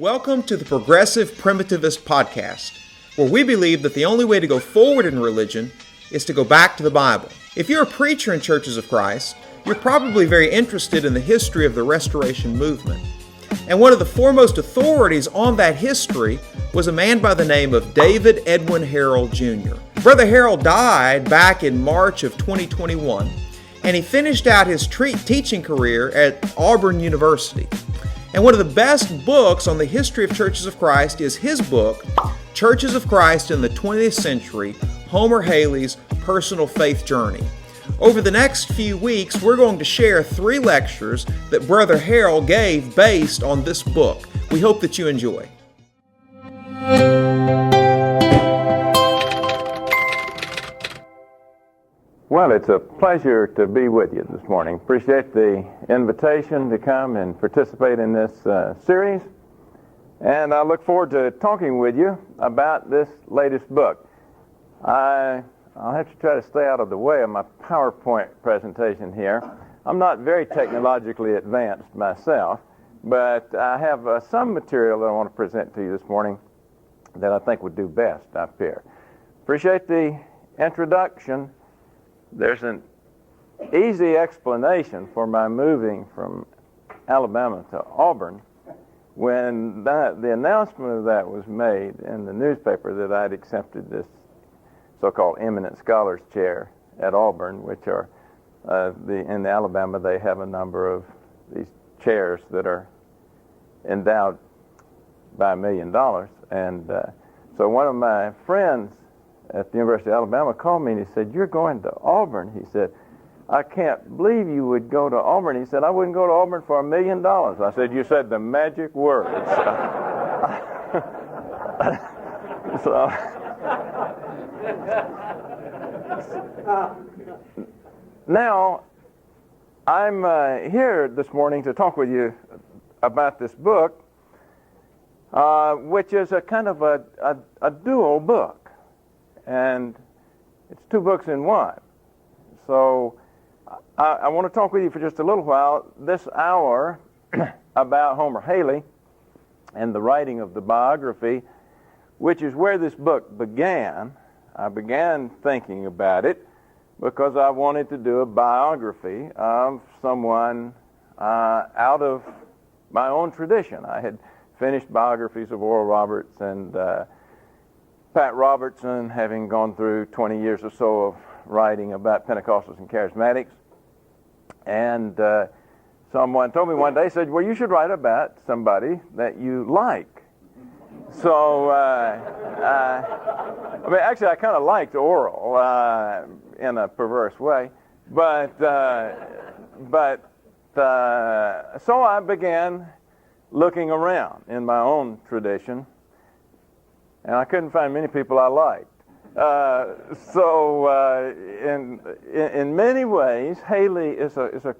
Welcome to the Progressive Primitivist podcast, where we believe that the only way to go forward in religion is to go back to the Bible. If you're a preacher in Churches of Christ, you're probably very interested in the history of the Restoration movement. And one of the foremost authorities on that history was a man by the name of David Edwin Harrell Jr. Brother Harrell died back in March of 2021, and he finished out his teaching career at Auburn University. And one of the best books on the history of Churches of Christ is his book, Churches of Christ in the 20th Century, Homer Hailey's Personal Faith Journey. Over the next few weeks, we're going to share 3 lectures that Brother Harrell gave based on this book. We hope that you enjoy. Well, it's a pleasure to be with you this morning. Appreciate the invitation to come and participate in this series. And I look forward to talking with you about this latest book. I'll have to try to stay out of the way of my PowerPoint presentation here. I'm not very technologically advanced myself, but I have some material that I want to present to you this morning that I think would do best up here. Appreciate the introduction. There's an easy explanation for my moving from Alabama to Auburn. When the announcement of that was made in the newspaper that I'd accepted this so-called eminent scholars chair at Auburn, which are in Alabama they have a number of these chairs that are endowed by $1 million. And so one of my friends at the University of Alabama called me and he said, "You're going to Auburn." He said, "I can't believe you would go to Auburn." He said, "I wouldn't go to Auburn for $1 million." I said, "You said the magic words." So now I'm here this morning to talk with you about this book, which is a kind of a dual book. And it's 2 books in one. So I want to talk with you for just a little while this hour about Homer Hailey and the writing of the biography, which is where this book began. I began thinking about it because I wanted to do a biography of someone out of my own tradition. I had finished biographies of Oral Roberts and Pat Robertson, having gone through 20 years or so of writing about Pentecostals and Charismatics. And someone told me one day, said, "Well, you should write about somebody that you like." So, I mean, actually, I kind of liked Oral in a perverse way. But so I began looking around in my own tradition, and I couldn't find many people I liked. So in many ways, Hailey is a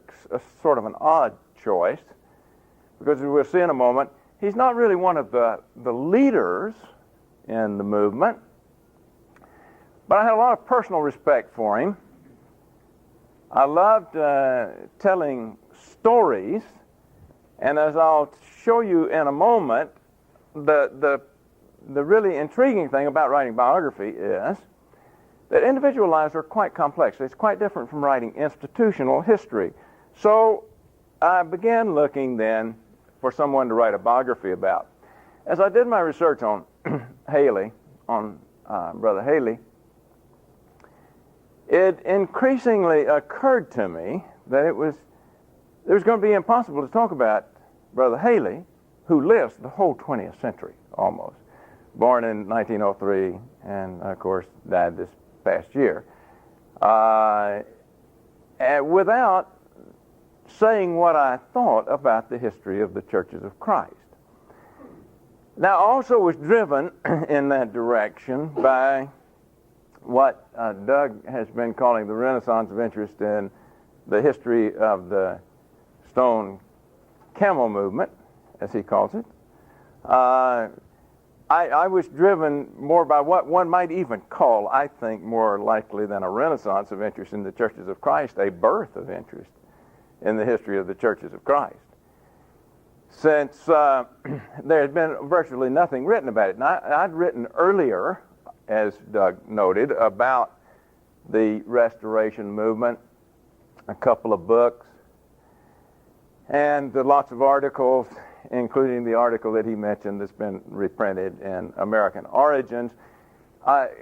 sort of an odd choice, because as we'll see in a moment, he's not really one of the leaders in the movement, but I had a lot of personal respect for him. I loved telling stories, and as I'll show you in a moment, the really intriguing thing about writing biography is that individual lives are quite complex. It's quite different from writing institutional history. So I began looking then for someone to write a biography about. As I did my research on Hailey, on Brother Hailey, it increasingly occurred to me that it was going to be impossible to talk about Brother Hailey, who lives the whole 20th century almost. Born in 1903 and, of course, died this past year, without saying what I thought about the history of the Churches of Christ. Now, I also was driven in that direction by what Doug has been calling the Renaissance of interest in the history of the Stone Camel movement, as he calls it. I was driven more by what one might even call, I think, more likely than a renaissance of interest in the Churches of Christ, a birth of interest in the history of the Churches of Christ. since there had been virtually nothing written about it. Now, I'd written earlier, as Doug noted, about the Restoration movement, a couple of books, and lots of articles, including the article that he mentioned that's been reprinted in American Origins,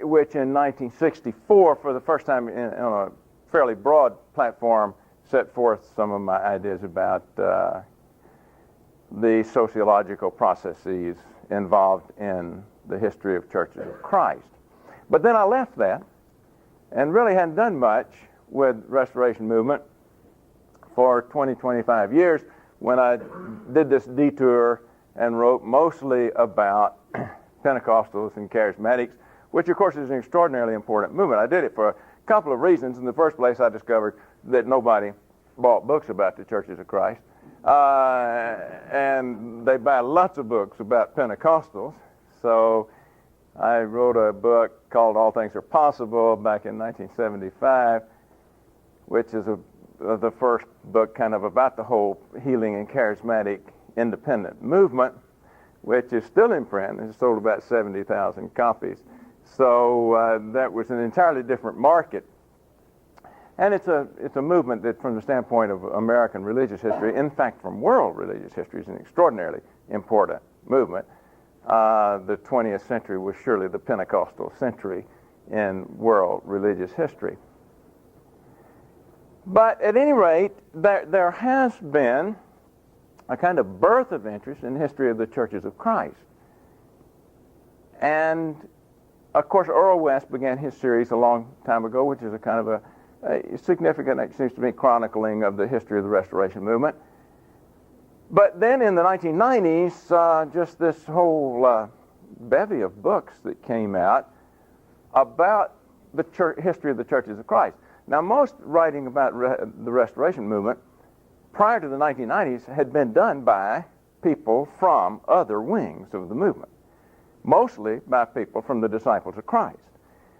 which in 1964, for the first time on a fairly broad platform, set forth some of my ideas about the sociological processes involved in the history of churches of Christ. But then I left that and really hadn't done much with Restoration movement for 20, 25 years when I did this detour and wrote mostly about Pentecostals and Charismatics, which of course is an extraordinarily important movement. I did it for a couple of reasons. In the first place, I discovered that nobody bought books about the Churches of Christ, and they buy lots of books about Pentecostals. So I wrote a book called All Things Are Possible back in 1975, which is the first book kind of about the whole healing and charismatic independent movement, which is still in print. It's sold about 70,000 copies. So that was an entirely different market. And it's a movement that, from the standpoint of American religious history, in fact, from world religious history, is an extraordinarily important movement. The 20th century was surely the Pentecostal century in world religious history. But at any rate, there has been a kind of birth of interest in the history of the Churches of Christ. And, of course, Earl West began his series a long time ago, which is a kind of a significant, it seems to me, chronicling of the history of the Restoration movement. But then in the 1990s, just this whole bevy of books that came out about the history of the Churches of Christ. Now, most writing about the Restoration movement prior to the 1990s had been done by people from other wings of the movement, mostly by people from the Disciples of Christ.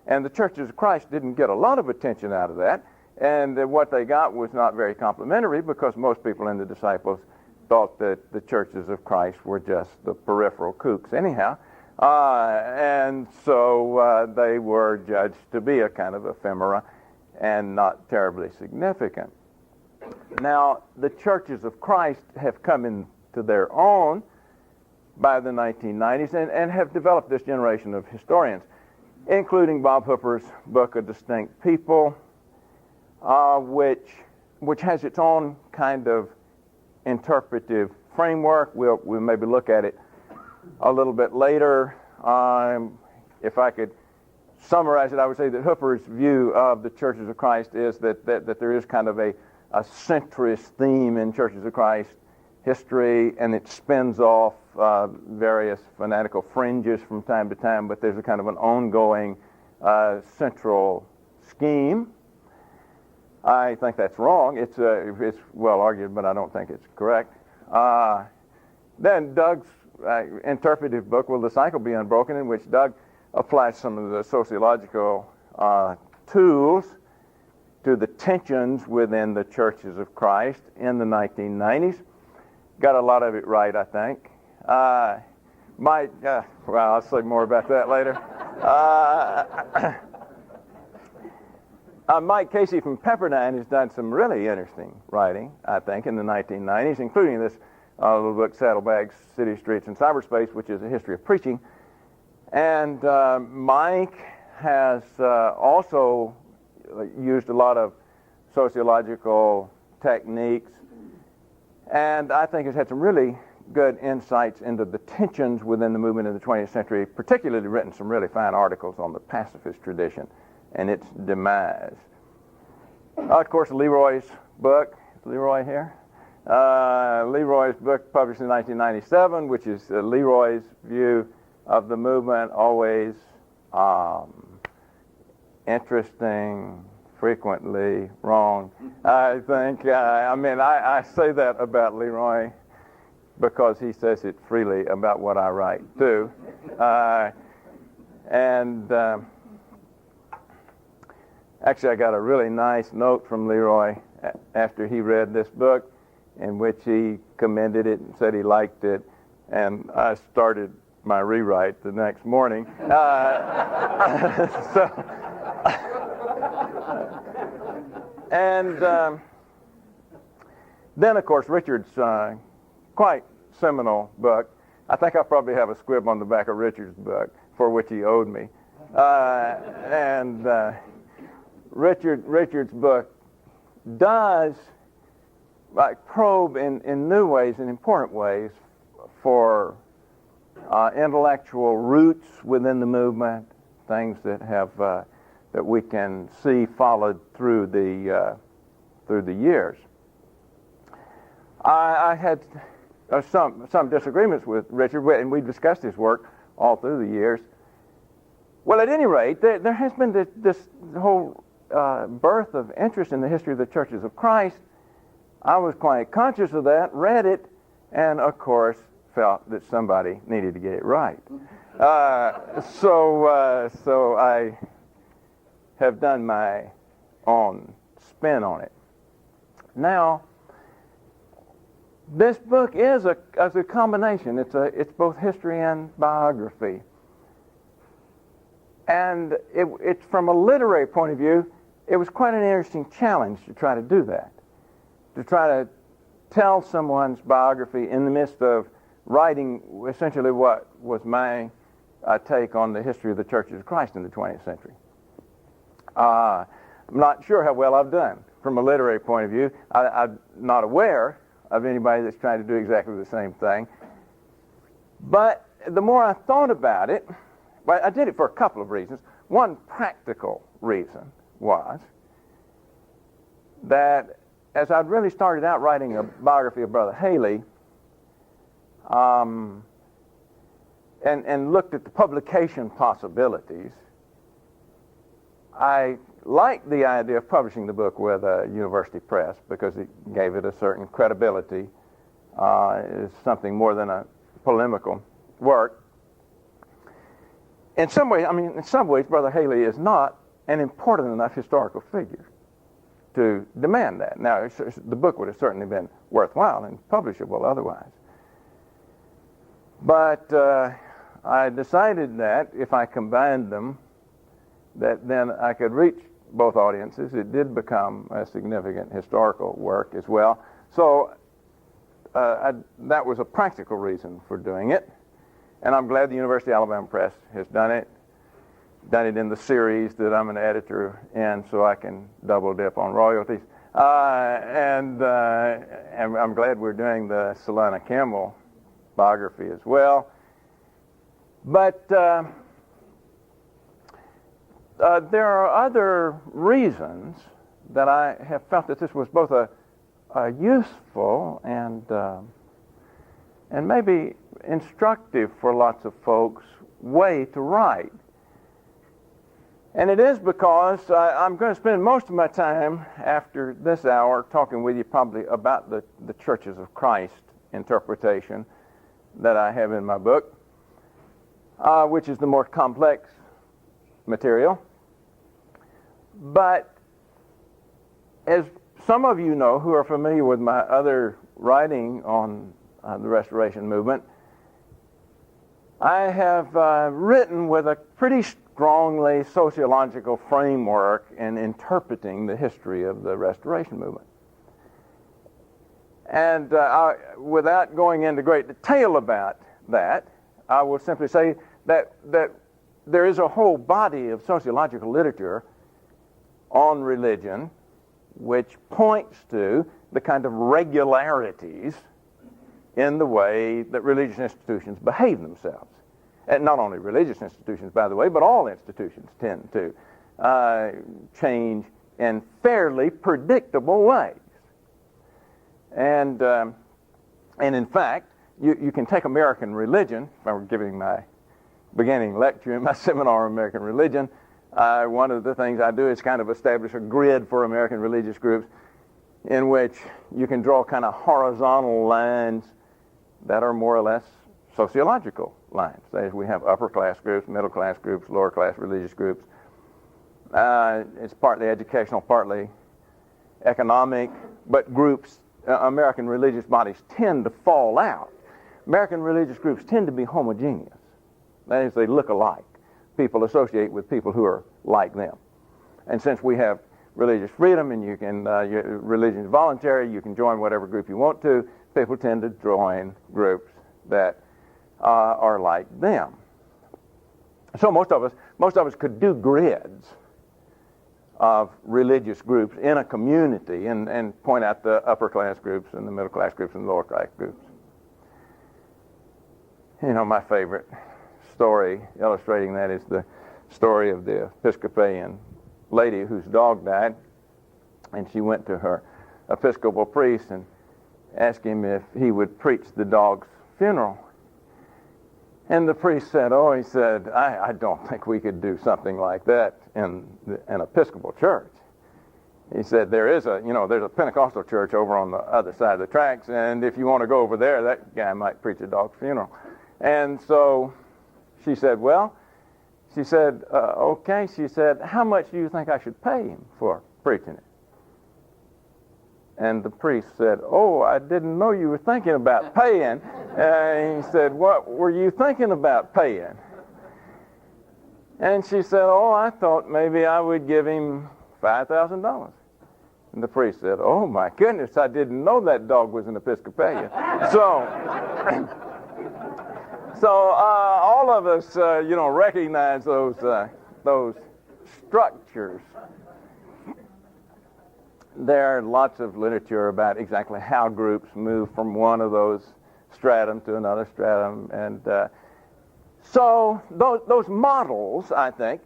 And the Churches of Christ didn't get a lot of attention out of that, and what they got was not very complimentary, because most people in the Disciples thought that the Churches of Christ were just the peripheral kooks anyhow, and so they were judged to be a kind of ephemera and not terribly significant. Now, the Churches of Christ have come into their own by the 1990s and have developed this generation of historians, including Bob Hooper's book, A Distinct People, which has its own kind of interpretive framework. We'll maybe look at it a little bit later. If I could summarize it, I would say that Hooper's view of the Churches of Christ is that there is kind of a centrist theme in Churches of Christ history, and it spins off various fanatical fringes from time to time, but there's a kind of an ongoing central scheme. I think that's wrong. It's well argued, but I don't think it's correct. Then Doug's interpretive book, Will the Cycle Be Unbroken?, in which Doug applies some of the sociological tools to the tensions within the Churches of Christ in the 1990s. Got a lot of it right, I think. Well, I'll say more about that later. Mike Casey from Pepperdine has done some really interesting writing, I think, in the 1990s, including this little book, Saddlebags, City Streets, and Cyberspace, which is a history of preaching. And Mike has also used a lot of sociological techniques, and I think has had some really good insights into the tensions within the movement in the 20th century, particularly written some really fine articles on the pacifist tradition and its demise. Of course, Leroy's book, is Leroy here? Leroy's book published in 1997, which is Leroy's view of the movement, always interesting, frequently wrong. I think, I say that about Leroy because he says it freely about what I write, too. Actually, I got a really nice note from Leroy after he read this book, in which he commended it and said he liked it, and I started my rewrite the next morning. Then, of course, Richard's quite seminal book. I think I probably have a squib on the back of Richard's book for which he owed me. Richard's book does probe in new ways, in important ways, for intellectual roots within the movement, things that have that we can see followed through the years. I had some disagreements with Richard, and we discussed his work all through the years. Well, at any rate, there has been this whole birth of interest in the history of the churches of Christ. I was quite conscious of that, read it, and of course felt that somebody needed to get it right. So I have done my own spin on it. Now, this book is a combination. It's both history and biography. And it's from a literary point of view, it was quite an interesting challenge to try to do that. To try to tell someone's biography in the midst of writing essentially what was my take on the history of the Churches of Christ in the 20th century. I'm not sure how well I've done from a literary point of view. I'm not aware of anybody that's trying to do exactly the same thing. But the more I thought about it, well, I did it for a couple of reasons. One practical reason was that as I'd really started out writing a biography of Brother Hailey, and looked at the publication possibilities, I liked the idea of publishing the book with a university press because it gave it a certain credibility. It's something more than a polemical work. In some ways, Brother Hailey is not an important enough historical figure to demand that. Now, the book would have certainly been worthwhile and publishable otherwise. But I decided that if I combined them, that then I could reach both audiences. It did become a significant historical work as well. So that was a practical reason for doing it. And I'm glad the University of Alabama Press has done it in the series that I'm an editor in, so I can double dip on royalties. And I'm glad we're doing the Solana Campbell biography as well. But there are other reasons that I have felt that this was both a useful and maybe instructive for lots of folks way to write. And it is because I'm going to spend most of my time after this hour talking with you probably about the Churches of Christ interpretation that I have in my book, which is the more complex material. But as some of you know who are familiar with my other writing on the Restoration movement, I have written with a pretty strongly sociological framework in interpreting the history of the Restoration movement. And without going into great detail about that, I will simply say that there is a whole body of sociological literature on religion which points to the kind of regularities in the way that religious institutions behave themselves. And not only religious institutions, by the way, but all institutions tend to change in fairly predictable ways. And in fact, you can take American religion. If I were giving my beginning lecture in my seminar on American religion, one of the things I do is kind of establish a grid for American religious groups in which you can draw kind of horizontal lines that are more or less sociological lines. That is, we have upper class groups, middle class groups, lower class religious groups. It's partly educational, partly economic, but groups American religious bodies tend to fall out. American religious groups tend to be homogeneous. That is, they look alike. People associate with people who are like them. And since we have religious freedom and your religion is voluntary, you can join whatever group you want to, people tend to join groups that are like them. So most of us could do grids of religious groups in a community and point out the upper class groups and the middle class groups and the lower class groups. You know, my favorite story illustrating that is the story of the Episcopalian lady whose dog died, and she went to her Episcopal priest and asked him if he would preach the dog's funeral. And the priest said, I don't think we could do something like that in an Episcopal church. He said, there's a Pentecostal church over on the other side of the tracks, and if you want to go over there, that guy might preach a dog's funeral. And so she said, okay. She said, how much do you think I should pay him for preaching it? And the priest said, I didn't know you were thinking about paying. And he said, what were you thinking about paying? And she said, I thought maybe I would give him $5,000. And the priest said, oh my goodness, I didn't know that dog was an Episcopalian. So all of us, recognize those structures. There are lots of literature about exactly how groups move from one of those stratum to another stratum, and so those models, I think,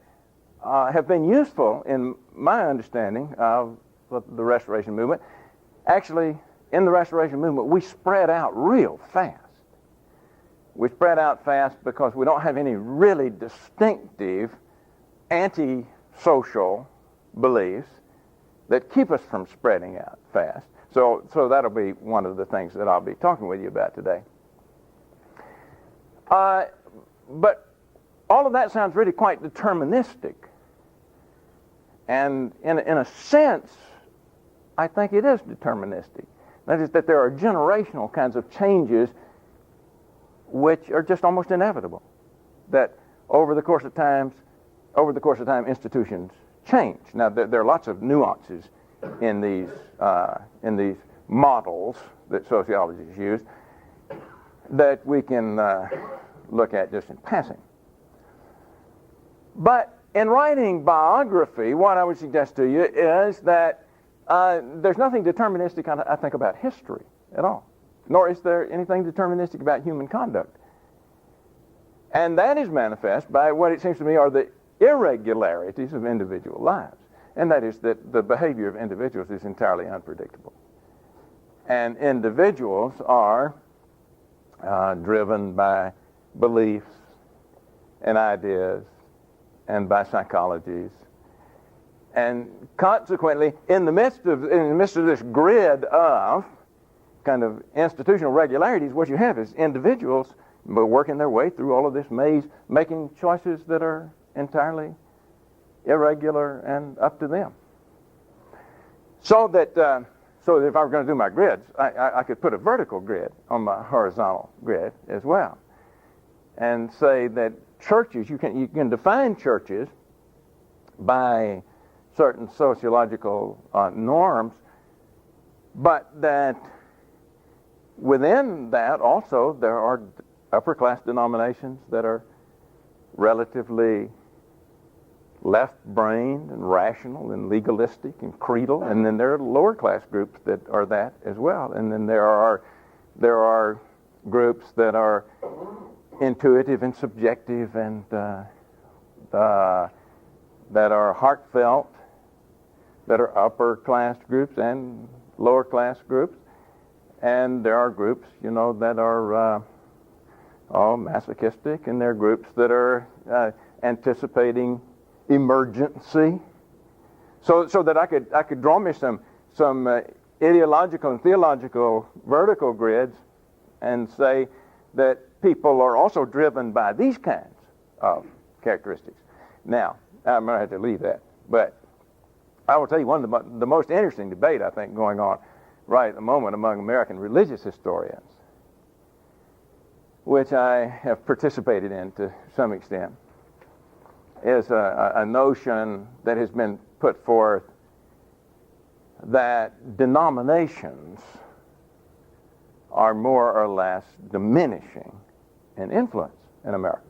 have been useful in my understanding of the Restoration movement. Actually, in the Restoration movement, we spread out real fast. We spread out fast because we don't have any really distinctive anti-social beliefs that keep us from spreading out fast. So that'll be one of the things that I'll be talking with you about today. But all of that sounds really quite deterministic. And in a sense, I think it is deterministic. That is, that there are generational kinds of changes which are just almost inevitable. That over the course of time, institutions change. Now, there are lots of nuances in these models that sociology has used that we can look at just in passing. But in writing biography, what I would suggest to you is that there's nothing deterministic, I think, about history at all, nor is there anything deterministic about human conduct. And that is manifest by what it seems to me are the irregularities of individual lives. And that is that the behavior of individuals is entirely unpredictable. And individuals are driven by beliefs and ideas and by psychologies. And consequently, in the midst of this grid of kind of institutional regularities, what you have is individuals working their way through all of this maze, making choices that are entirely irregular and up to them. So that if I were going to do my grids, I could put a vertical grid on my horizontal grid as well, and say that churches, you can define churches by certain sociological norms, but that within that also there are upper class denominations that are relatively left-brained and rational and legalistic and creedal, and then there are lower class groups that are that as well, and then there are groups that are intuitive and subjective and that are heartfelt, that are upper class groups and lower class groups, and there are groups that are masochistic, and there are groups that are anticipating emergency, so that I could draw me some ideological and theological vertical grids and say that people are also driven by these kinds of characteristics. Now, I'm going to have to leave that, but I will tell you one of the most interesting debate I think going on right at the moment among American religious historians, which I have participated in to some extent, is a notion that has been put forth that denominations are more or less diminishing in influence in America,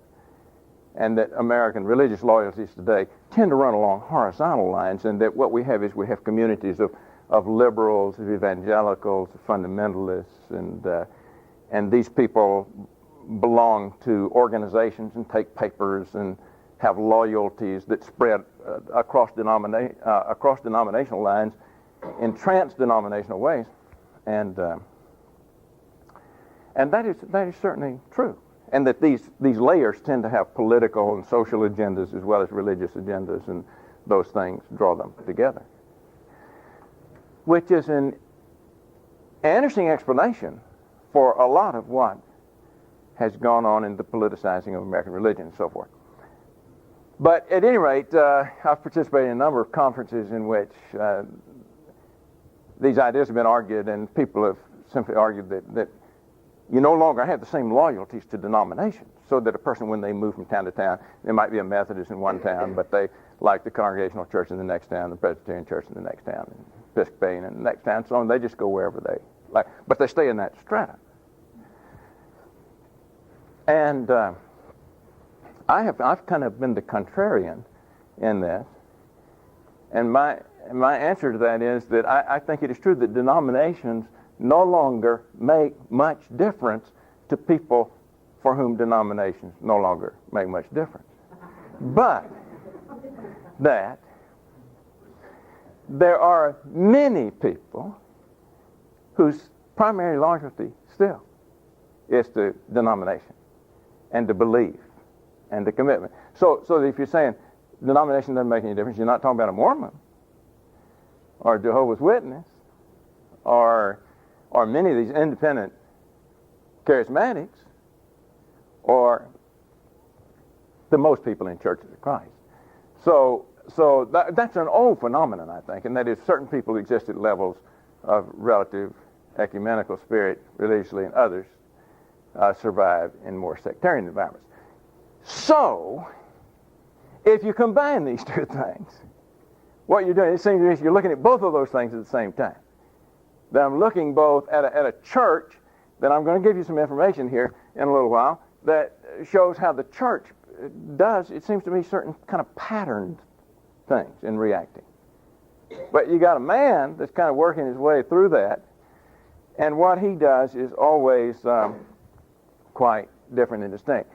and that American religious loyalties today tend to run along horizontal lines, and that what we have is we have communities of liberals, of evangelicals, of fundamentalists, and these people belong to organizations and take papers and have loyalties that spread across denominational lines in trans-denominational ways, and that is certainly true, and that these layers tend to have political and social agendas as well as religious agendas, and those things draw them together, which is an interesting explanation for a lot of what has gone on in the politicizing of American religion and so forth. But at any rate, I've participated in a number of conferences in which these ideas have been argued, and people have simply argued that you no longer have the same loyalties to denominations, so that a person, when they move from town to town, they might be a Methodist in one town, but they like the Congregational Church in the next town, the Presbyterian Church in the next town, and Episcopalian in the next town, so on. They just go wherever they like, but they stay in that strata. And I've kind of been the contrarian in this, and my answer to that is that I think it is true that denominations no longer make much difference to people for whom denominations no longer make much difference, but that there are many people whose primary loyalty still is to denomination and to belief and to commitment. So if you're saying denomination doesn't make any difference, you're not talking about a Mormon or a Jehovah's Witness or many of these independent charismatics or the most people in churches of Christ. So that's an old phenomenon, I think, and that is certain people exist at levels of relative ecumenical spirit religiously, and others survive in more sectarian environments. So, if you combine these two things, what you're doing, it seems to me, is you're looking at both of those things at the same time. That I'm looking both at a church, that I'm going to give you some information here in a little while, that shows how the church does, it seems to me, certain kind of patterned things in reacting. But you got a man that's kind of working his way through that, and what he does is always quite different and distinct.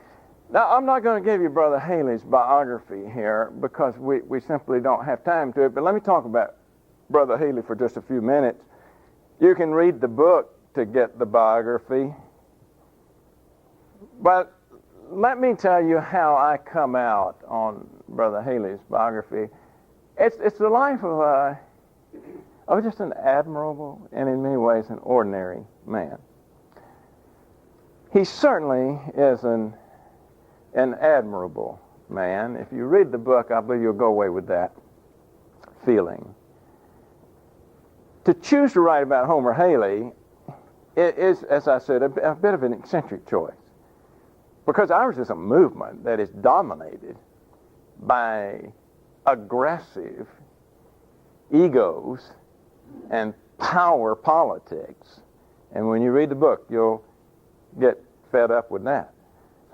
Now, I'm not going to give you Brother Hailey's biography here because we simply don't have time to it, but let me talk about Brother Hailey for just a few minutes. You can read the book to get the biography, but let me tell you how I come out on Brother Hailey's biography. It's the life of just an admirable and in many ways an ordinary man. He certainly is an admirable man. If you read the book, I believe you'll go away with that feeling. To choose to write about Homer Hailey is, as I said, a bit of an eccentric choice, because ours is a movement that is dominated by aggressive egos and power politics. And when you read the book, you'll get fed up with that.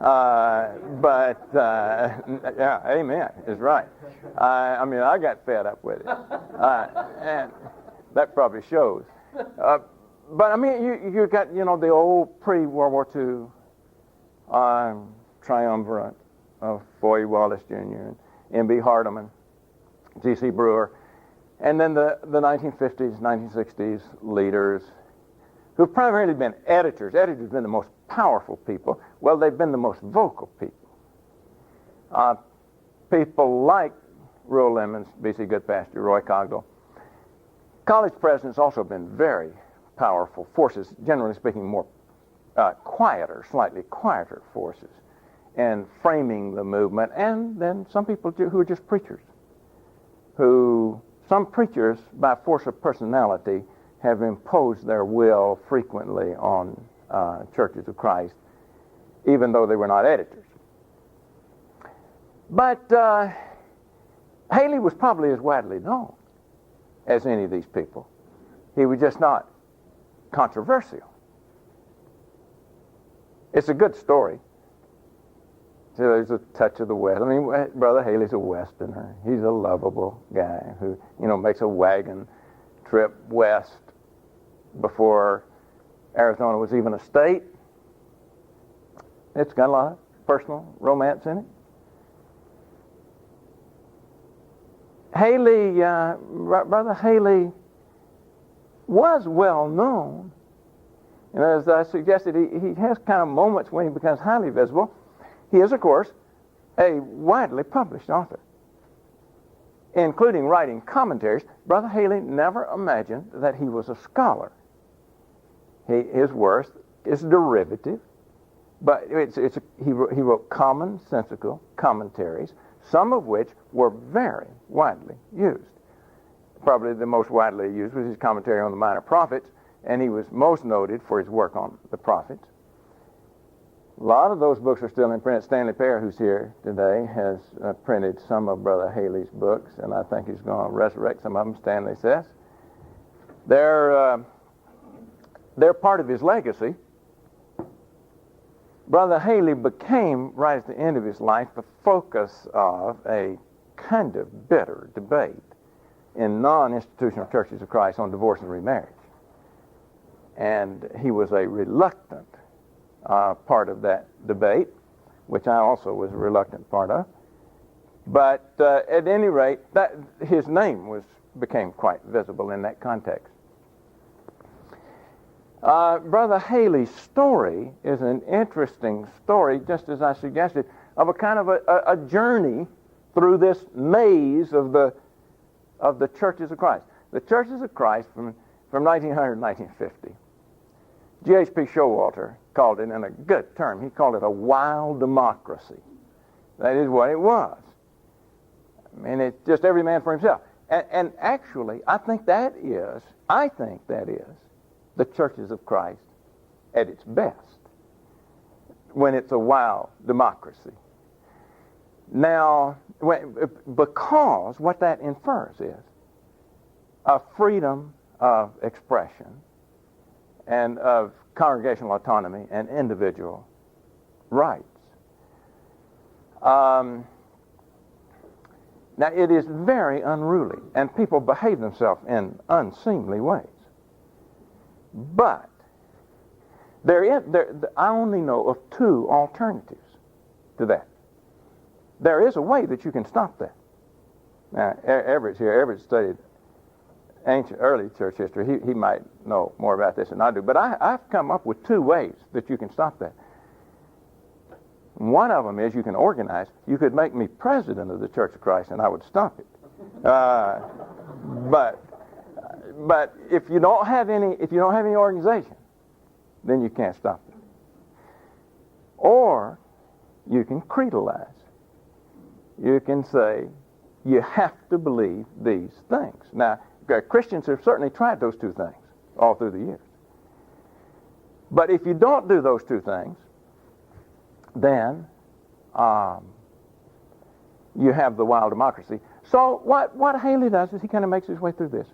Yeah, amen, is right. I mean, I got fed up with it. And that probably shows. But I mean, you got, the old pre-World War II triumvirate of Boy Wallace Jr. and M.B. Hardeman, G.C. Brewer, and then the 1950s, 1960s leaders who've primarily been editors. Editors have been the most powerful people. Well, they've been the most vocal people. People like Rural Lemons, B.C. Goodpasture, Roy Cogdell. College presidents also have been very powerful forces, generally speaking more slightly quieter forces, and framing the movement. And then some people who are just preachers, some preachers, by force of personality, have imposed their will frequently on churches of Christ, even though they were not editors. But Hailey was probably as widely known as any of these people. He was just not controversial. It's a good story. So there's a touch of the West. I mean, Brother Hailey's a Westerner. He's a lovable guy who, makes a wagon trip west before Arizona was even a state. It's got a lot of personal romance in it. Hailey, Brother Hailey was well known. And as I suggested, he has kind of moments when he becomes highly visible. He is, of course, a widely published author, including writing commentaries. Brother Hailey never imagined that he was a scholar. His worth is derivative, but he wrote commonsensical commentaries, some of which were very widely used. Probably the most widely used was his commentary on the Minor Prophets, and he was most noted for his work on the prophets. A lot of those books are still in print. Stanley Pear, who's here today, has printed some of Brother Hailey's books, and I think he's going to resurrect some of them, Stanley says. They're part of his legacy. Brother Hailey became, right at the end of his life, the focus of a kind of bitter debate in non-institutional churches of Christ on divorce and remarriage. And he was a reluctant part of that debate, which I also was a reluctant part of. But at any rate, his name became quite visible in that context. Brother Hailey's story is an interesting story, just as I suggested, of a kind of a journey through this maze of the churches of Christ. The churches of Christ from 1900 to 1950. G.H.P. Showalter called it, in a good term, he called it a wild democracy. That is what it was. I mean, it's just every man for himself. And actually, I think that is the churches of Christ at its best, when it's a wild democracy. Now, because what that infers is a freedom of expression and of congregational autonomy and individual rights. Now, it is very unruly, and people behave themselves in unseemly ways. But I only know of two alternatives to that. There is a way that you can stop that. Now, Everett's here. Everett studied early church history. He might know more about this than I do. But I've come up with two ways that you can stop that. One of them is you can organize. You could make me president of the Church of Christ, and I would stop it. But if you don't have any organization, then you can't stop it. Or you can creedalize. You can say you have to believe these things. Now, Christians have certainly tried those two things all through the years. But if you don't do those two things, then you have the wild democracy. So what Hailey does is he kind of makes his way through this.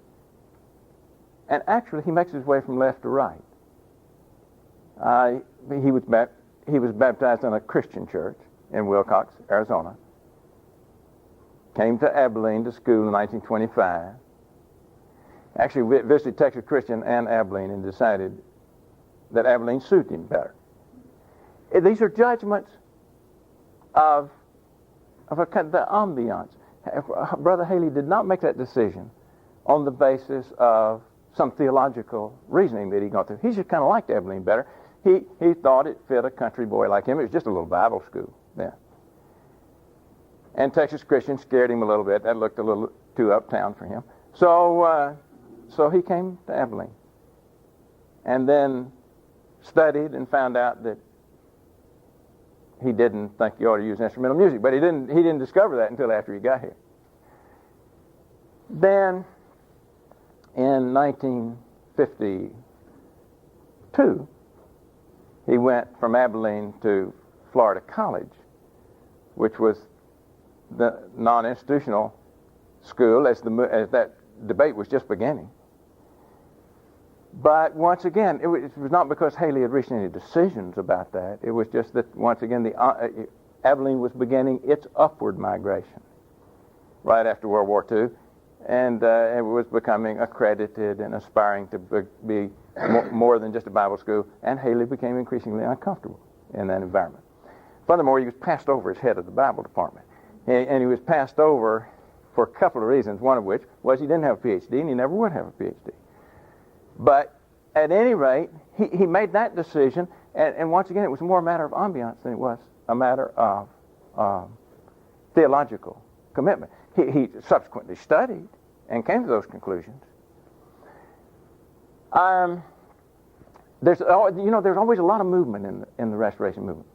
And actually, he makes his way from left to right. He was baptized in a Christian church in Wilcox, Arizona. Came to Abilene to school in 1925. Actually visited Texas Christian and Abilene and decided that Abilene suited him better. These are judgments of the ambiance. Brother Hailey did not make that decision on the basis of some theological reasoning that he got through. He just kind of liked Abilene better. He thought it fit a country boy like him. It was just a little Bible school then. And Texas Christian scared him a little bit. That looked a little too uptown for him. So he came to Abilene. And then studied and found out that he didn't think you ought to use instrumental music. But he didn't discover that until after he got here. Then, in 1950, 1952, he went from Abilene to Florida College, which was the non-institutional school as that debate was just beginning. But once again, it was not because Hailey had reached any decisions about that. It was just that once again, Abilene was beginning its upward migration right after World War II, and it was becoming accredited and aspiring to be more than just a Bible school, and Hailey became increasingly uncomfortable in that environment. Furthermore, he was passed over as head of the Bible department, and he was passed over for a couple of reasons, one of which was he didn't have a PhD, and he never would have a PhD. But at any rate, he made that decision, and once again, it was more a matter of ambiance than it was a matter of theological commitment. He subsequently studied and came to those conclusions. There's always a lot of movement in the Restoration movement.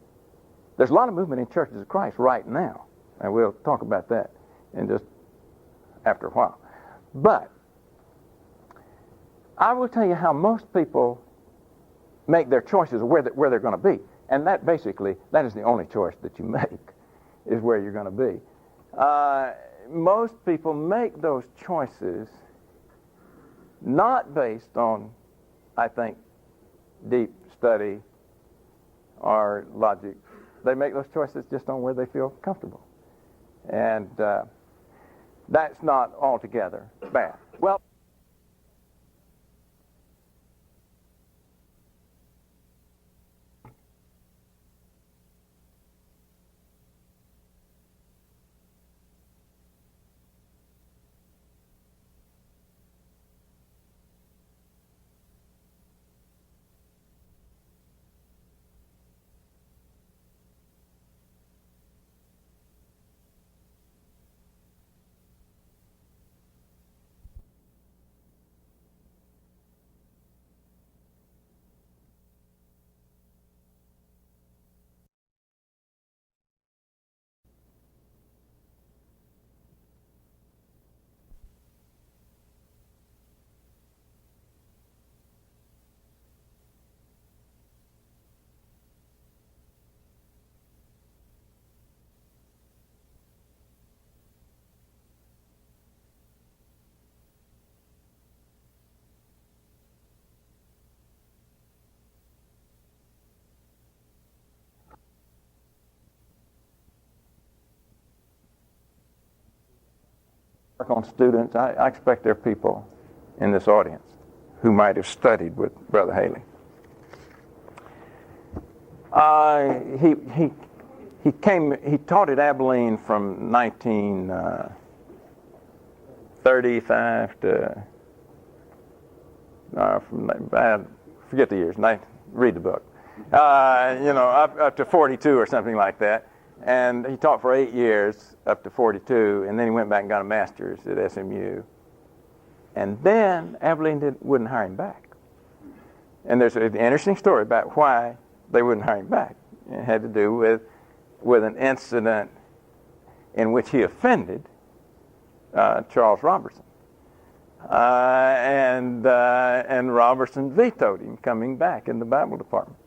There's a lot of movement in churches of Christ right now, and we'll talk about that in just after a while. But I will tell you how most people make their choices of where they're going to be. And that is the only choice that you make, is where you're going to be. Most people make those choices not based on, I think, deep study or logic. They make those choices just on where they feel comfortable. And that's not altogether bad. Well, on students, I expect there are people in this audience who might have studied with Brother Hailey. He taught at Abilene from 1935 to, I forget the years, read the book, up to 42 or something like that. And he taught for 8 years, up to 42, and then he went back and got a master's at SMU. And then Abilene wouldn't hire him back. And there's an interesting story about why they wouldn't hire him back. It had to do with an incident in which he offended Charles Robertson. And Robertson vetoed him coming back in the Bible department.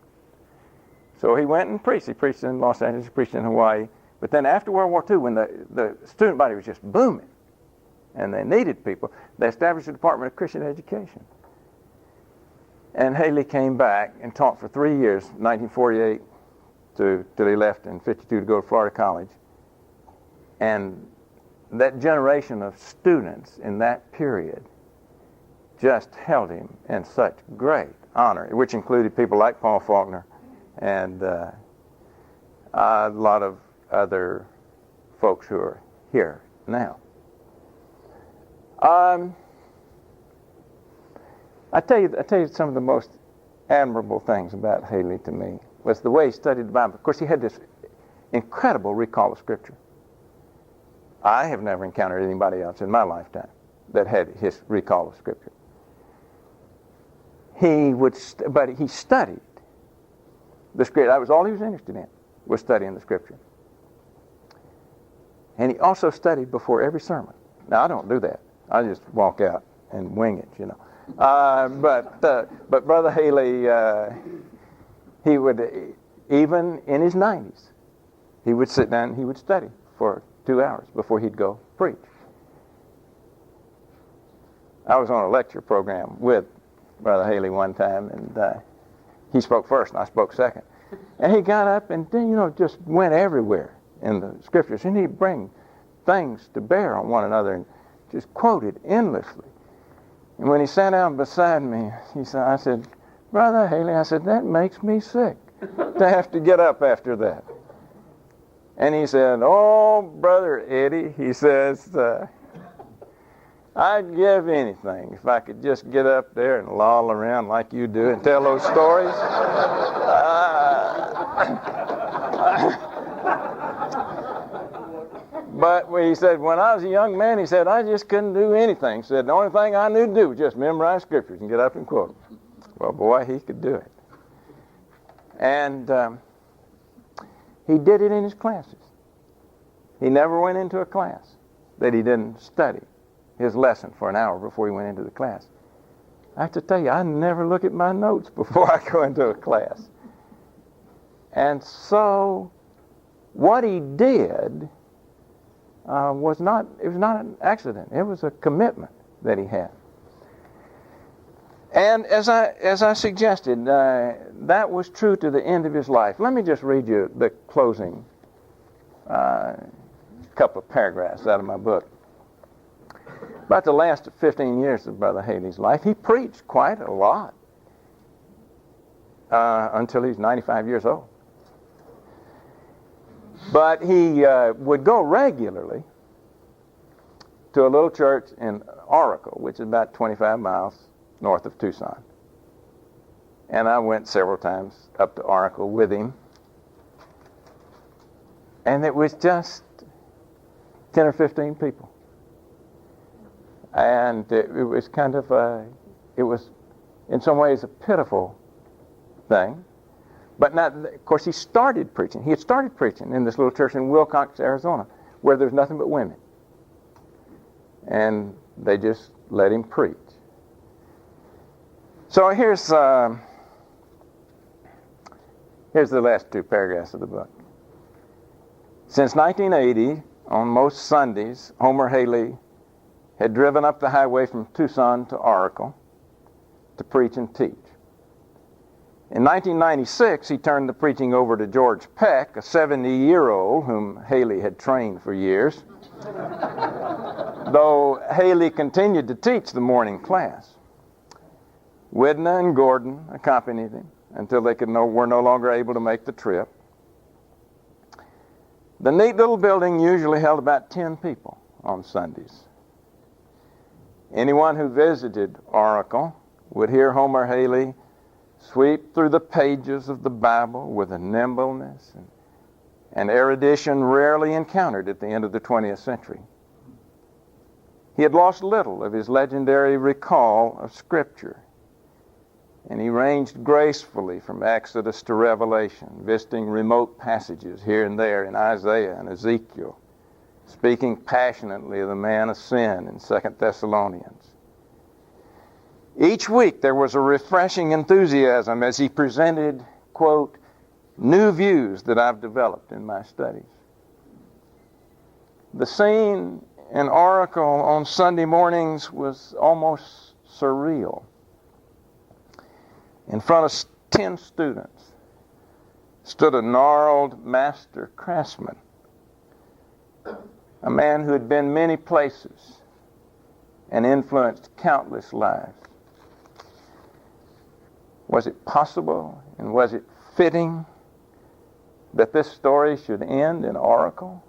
So he went and preached. He preached in Los Angeles, he preached in Hawaii. But then after World War II, when the student body was just booming and they needed people, they established the Department of Christian Education. And Hailey came back and taught for 3 years, 1948 till he left in 52 to go to Florida College. And that generation of students in that period just held him in such great honor, which included people like Paul Faulkner and a lot of other folks who are here now. I tell you some of the most admirable things about Hailey to me was the way he studied the Bible. Of course, he had this incredible recall of Scripture. I have never encountered anybody else in my lifetime that had his recall of Scripture. But he studied the Scripture. That was all he was interested in, was studying the Scripture. And he also studied before every sermon. Now, I don't do that. I just walk out and wing it, But Brother Hailey, he would, even in his 90s, he would sit down and he would study for 2 hours before he'd go preach. I was on a lecture program with Brother Hailey one time, and he spoke first and I spoke second. And he got up and then, just went everywhere in the scriptures, and he'd bring things to bear on one another and just quoted endlessly. And when he sat down beside me, I said, Brother Hailey, I said, that makes me sick to have to get up after that. And he said, oh, Brother Eddie, he says, I'd give anything if I could just get up there and loll around like you do and tell those stories. But he said, when I was a young man, he said, I just couldn't do anything. He said, the only thing I knew to do was just memorize scriptures and get up and quote them. Well, boy, he could do it. And he did it in his classes. He never went into a class that he didn't study his lesson for an hour before he went into the class. I have to tell you, I never look at my notes before I go into a class. And so what he did was not an accident. It was a commitment that he had. And as I suggested, that was true to the end of his life. Let me just read you the closing couple of paragraphs out of my book. About the last 15 years of Brother Hailey's life, he preached quite a lot until he's 95 years old. But he would go regularly to a little church in Oracle, which is about 25 miles north of Tucson. And I went several times up to Oracle with him. And it was just 10 or 15 people. And it was kind of it was in some ways a pitiful thing. But not, of course, he started preaching. He had started preaching in this little church in Wilcox, Arizona, where there's nothing but women. And they just let him preach. So here's the last two paragraphs of the book. Since 1980, on most Sundays, Homer Hailey had driven up the highway from Tucson to Oracle to preach and teach. In 1996, he turned the preaching over to George Peck, a 70-year-old whom Hailey had trained for years, though Hailey continued to teach the morning class. Widna and Gordon accompanied him until they were no longer able to make the trip. The neat little building usually held about 10 people on Sundays. Anyone who visited Oracle would hear Homer Hailey sweep through the pages of the Bible with a nimbleness and erudition rarely encountered at the end of the 20th century. He had lost little of his legendary recall of Scripture, and he ranged gracefully from Exodus to Revelation, visiting remote passages here and there in Isaiah and Ezekiel, speaking passionately of the man of sin in 2 Thessalonians. Each week there was a refreshing enthusiasm as he presented, quote, new views that I've developed in my studies. The scene in Oracle on Sunday mornings was almost surreal. In front of 10 students stood a gnarled master craftsman, a man who had been many places and influenced countless lives. Was it possible and was it fitting that this story should end in Oracle?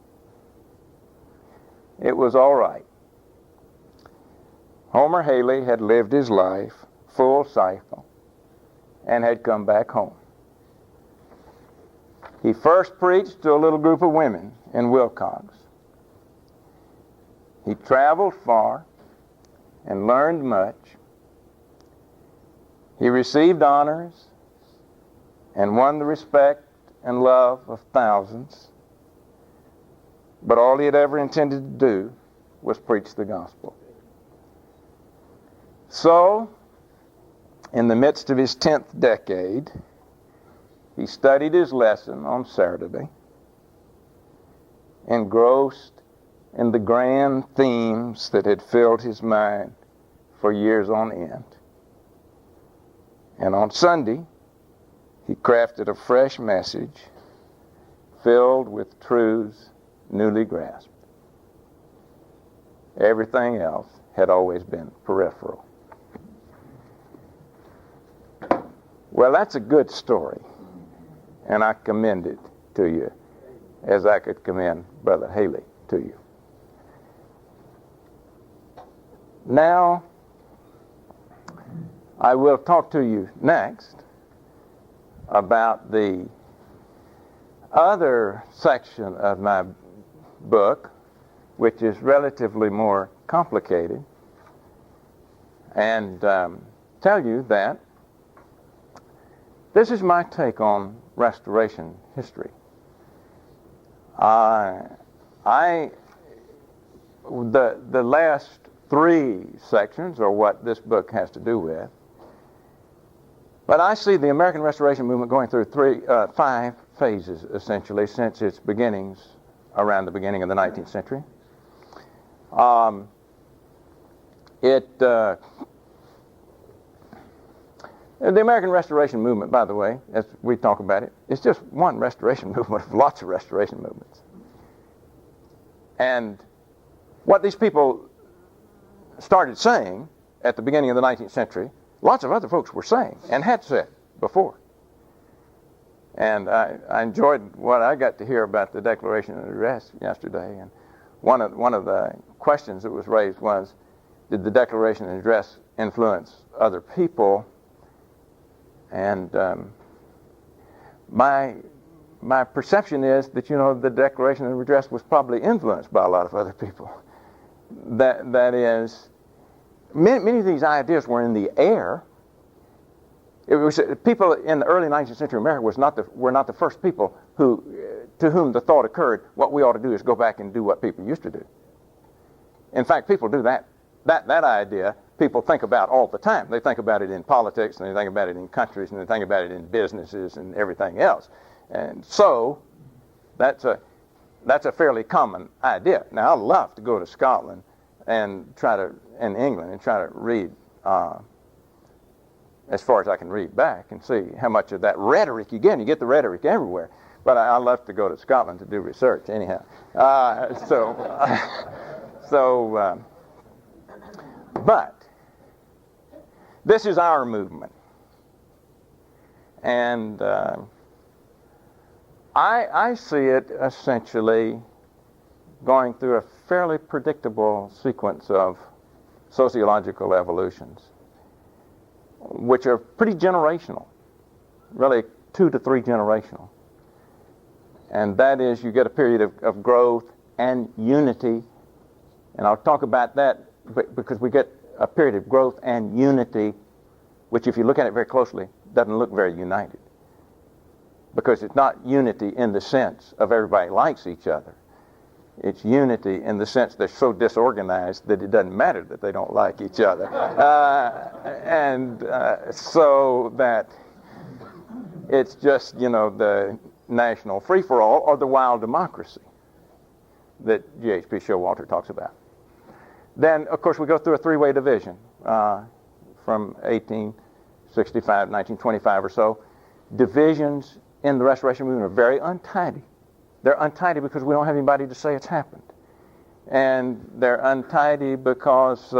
It was all right. Homer Hailey had lived his life full cycle and had come back home. He first preached to a little group of women in Wilcox. He traveled far and learned much. He received honors and won the respect and love of thousands. But all he had ever intended to do was preach the gospel. So, In the midst of his 10th decade, he studied his lesson on Saturday, engrossed in the grand themes that had filled his mind for years on end. And on Sunday, he crafted a fresh message filled with truths newly grasped. Everything else had always been peripheral. Well, that's a good story, and I commend it to you as I could commend Brother Hailey to you. Now, I will talk to you next about the other section of my book, which is relatively more complicated, and tell you that this is my take on Restoration history. The last three sections are what this book has to do with. But I see the American Restoration movement going through five phases, essentially, since its beginnings around the beginning of the 19th century. The American Restoration movement, by the way, as we talk about it, is just one restoration movement of lots of restoration movements. And what these people started saying at the beginning of the 19th century, lots of other folks were saying and had said before. And I enjoyed what I got to hear about the Declaration and Address yesterday. And one of the questions that was raised was, did the Declaration and Address influence other people? And my perception is that, the Declaration and Address was probably influenced by a lot of other people. That is, many of these ideas were in the air. It was people in the early 19th century America were not the first people to whom the thought occurred, what we ought to do is go back and do what people used to do. In fact, people do that idea. People think about all the time. They think about it in politics, and they think about it in countries, and they think about it in businesses and everything else. And so that's a fairly common idea. Now, I'd love to go to Scotland and in England and try to read as far as I can read back and see how much of that rhetoric you get. You get the rhetoric everywhere. But I'd love to go to Scotland to do research anyhow. But this is our movement. And I see it essentially going through a fairly predictable sequence of sociological evolutions, which are pretty generational, really 2 to 3 generational. And that is, you get a period of growth and unity. And I'll talk about that because we get a period of growth and unity, which if you look at it very closely, doesn't look very united. Because it's not unity in the sense of everybody likes each other. It's unity in the sense they're so disorganized that it doesn't matter that they don't like each other. So that it's just, the national free-for-all or the wild democracy that G.H.P. Showalter talks about. Then, of course, we go through a three-way division from 1865 to 1925 or so. Divisions in the Restoration movement are very untidy. They're untidy because we don't have anybody to say it's happened. And they're untidy because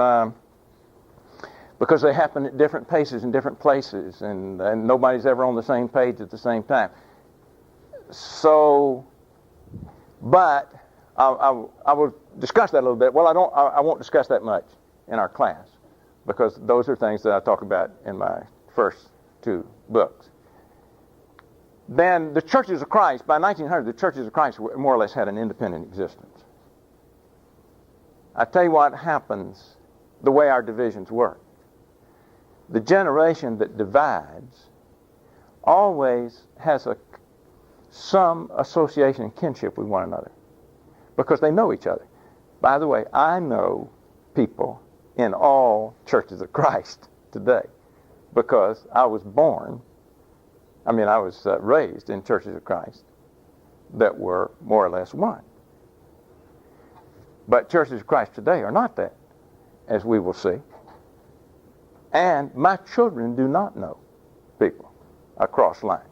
they happen at different paces in different places, and nobody's ever on the same page at the same time. So, but I will discuss that a little bit. Well, I won't discuss that much in our class because those are things that I talk about in my first 2 books. Then the Churches of Christ, by 1900, the Churches of Christ more or less had an independent existence. I tell you what happens, the way our divisions work. The generation that divides always has some association and kinship with one another because they know each other. By the way, I know people in all Churches of Christ today. because I was raised in churches of Christ that were more or less one. But churches of Christ today are not that, as we will see. And my children do not know people across lines.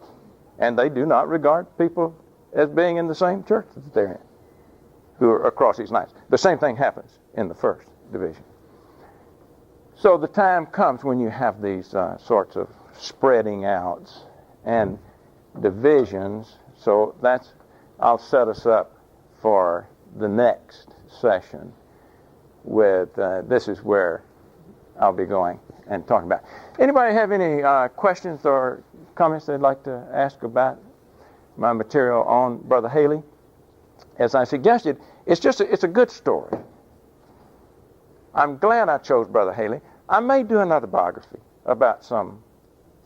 And they do not regard people as being in the same church that they're in, who are across these lines. The same thing happens in the first division. So the time comes when you have these sorts of spreading outs and divisions. So I'll set us up for the next session with, this is where I'll be going and talking about. Anybody have any questions or comments they'd like to ask about my material on Brother Hailey? As I suggested, it's a good story. I'm glad I chose Brother Hailey. I may do another biography about some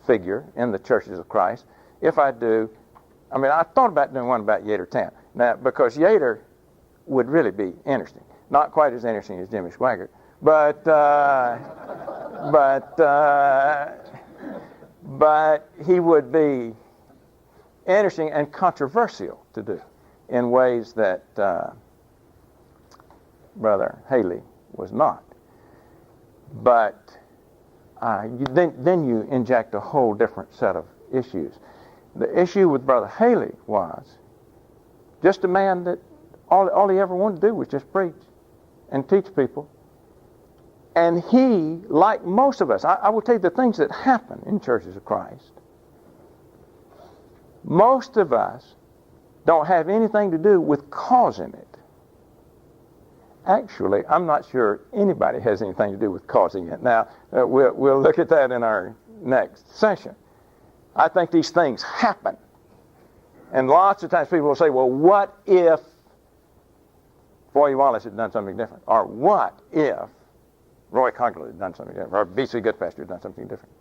figure in the churches of Christ. If I do, I thought about doing one about Yater Town. Now, because Yater would really be interesting. Not quite as interesting as Jimmy Swaggart, but he would be interesting and controversial to do in ways that Brother Hailey was not. But then you inject a whole different set of issues. The issue with Brother Hailey was just a man that all he ever wanted to do was just preach and teach people. And he, like most of us, I will tell you the things that happen in churches of Christ. Most of us don't have anything to do with causing it. Actually, I'm not sure anybody has anything to do with causing it. Now, we'll look at that in our next session. I think these things happen. And lots of times people will say, well, what if Foy Wallace had done something different? Or what if Roy Cogley had done something different? Or B.C. Goodpasture had done something different?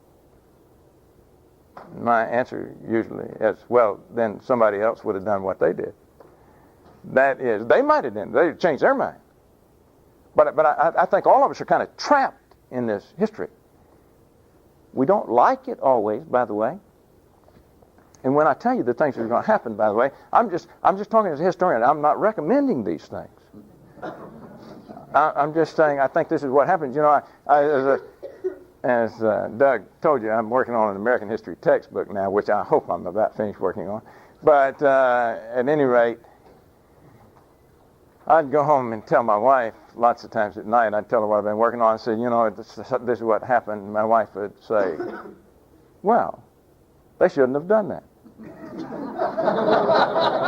My answer usually is, well, then somebody else would have done what they did. That is, they might have done, they'd changed their mind. But I think all of us are kind of trapped in this history. We don't like it always, by the way. And when I tell you the things that are going to happen, by the way, I'm just talking as a historian. I'm not recommending these things. I'm just saying I think this is what happens. You know, as Doug told you, I'm working on an American history textbook now, which I hope I'm about finished working on. But at any rate, I'd go home and tell my wife lots of times at night. I'd tell her what I've been working on. I said, you know, this is what happened. My wife would say, well, they shouldn't have done that.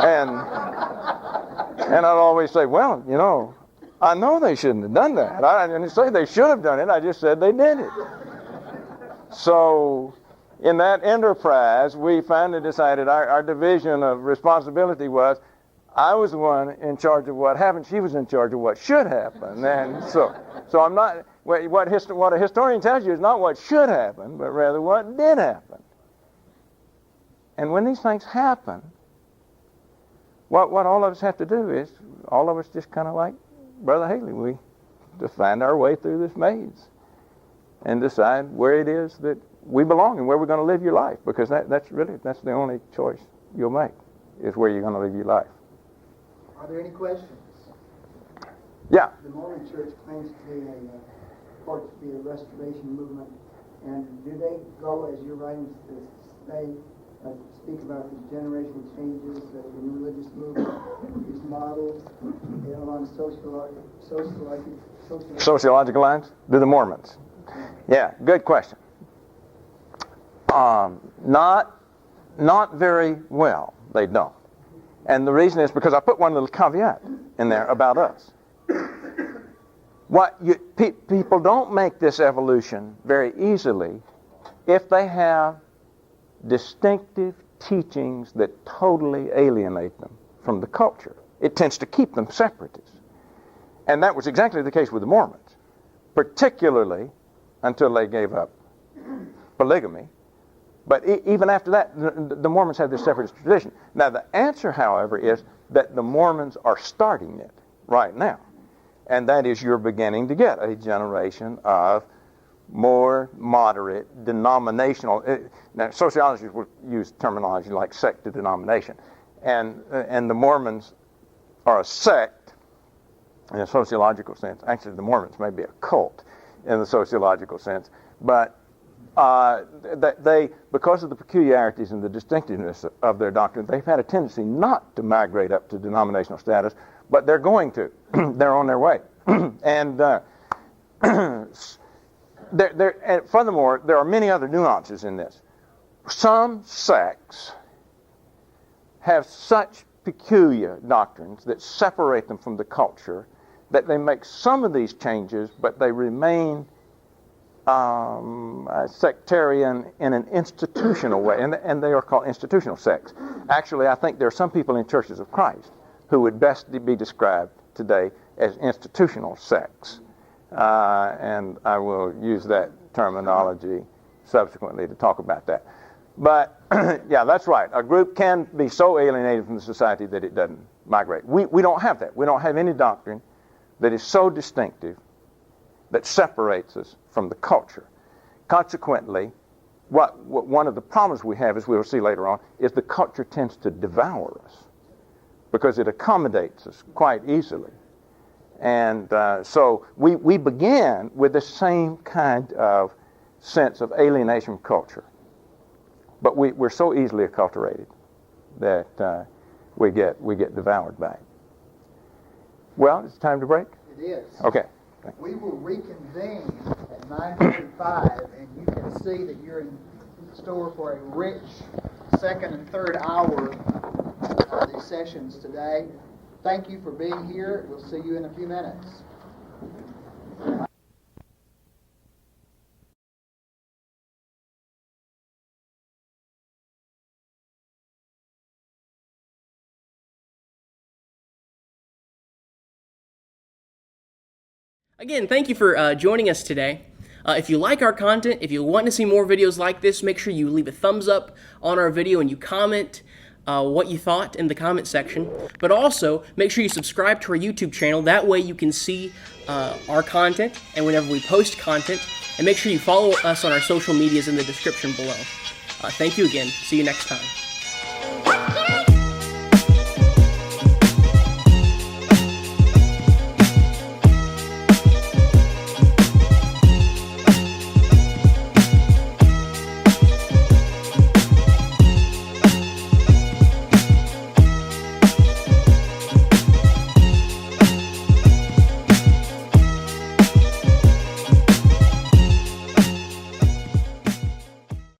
and I'd always say, well, you know, I know they shouldn't have done that. I didn't say they should have done it. I just said they did it. So in that enterprise, we finally decided our division of responsibility was, I was the one in charge of what happened. She was in charge of what should happen. And so I'm not, what a historian tells you is not what should happen, but rather what did happen. And when these things happen, what all of us have to do is, all of us just kind of like Brother Hailey, we to find our way through this maze and decide where it is that we belong and where we're going to live your life, because that's the only choice you'll make, is where you're going to live your life. Are there any questions? Yeah. The Mormon Church claims to be a restoration movement, and do they go, as your writings say, speak about the generational changes that the religious movement is modeled along sociological lines? Do the Mormons? Yeah, good question. Not very well. They don't. And the reason is because I put one little caveat in there about us. People don't make this evolution very easily if they have distinctive teachings that totally alienate them from the culture. It tends to keep them separatists. And that was exactly the case with the Mormons, particularly until they gave up polygamy. But even after that, the Mormons had this separatist tradition. Now, the answer, however, is that the Mormons are starting it right now. And that is, you're beginning to get a generation of more moderate, denominational. Now, sociologists will use terminology like sect to denomination, and the Mormons are a sect in a sociological sense. Actually, the Mormons may be a cult in the sociological sense, but they, because of the peculiarities and the distinctiveness of their doctrine, they've had a tendency not to migrate up to denominational status, but they're going to. They're on their way. And and furthermore, there are many other nuances in this. Some sects have such peculiar doctrines that separate them from the culture that they make some of these changes, but they remain sectarian in an institutional way, and they are called institutional sects. Actually, I think there are some people in churches of Christ who would best be described today as institutional sects. And I will use that terminology subsequently to talk about that. But, yeah, that's right. A group can be so alienated from the society that it doesn't migrate. We don't have that. We don't have any doctrine that is so distinctive that separates us from the culture. Consequently, what one of the problems we have, as we will see later on, is the culture tends to devour us because it accommodates us quite easily. And so we began with the same kind of sense of alienation from culture. But we're so easily acculturated that we get devoured by it. Well, it's time to break? It is. Okay. We will reconvene at 9:45, and you can see that you're in store for a rich second and third hour of these sessions today. Thank you for being here. We'll see you in a few minutes. Again, thank you for joining us today. If you like our content, if you want to see more videos like this, make sure you leave a thumbs up on our video and you comment what you thought in the comment section. But also, make sure you subscribe to our YouTube channel. That way you can see our content and whenever we post content. And make sure you follow us on our social medias in the description below. Thank you again. See you next time.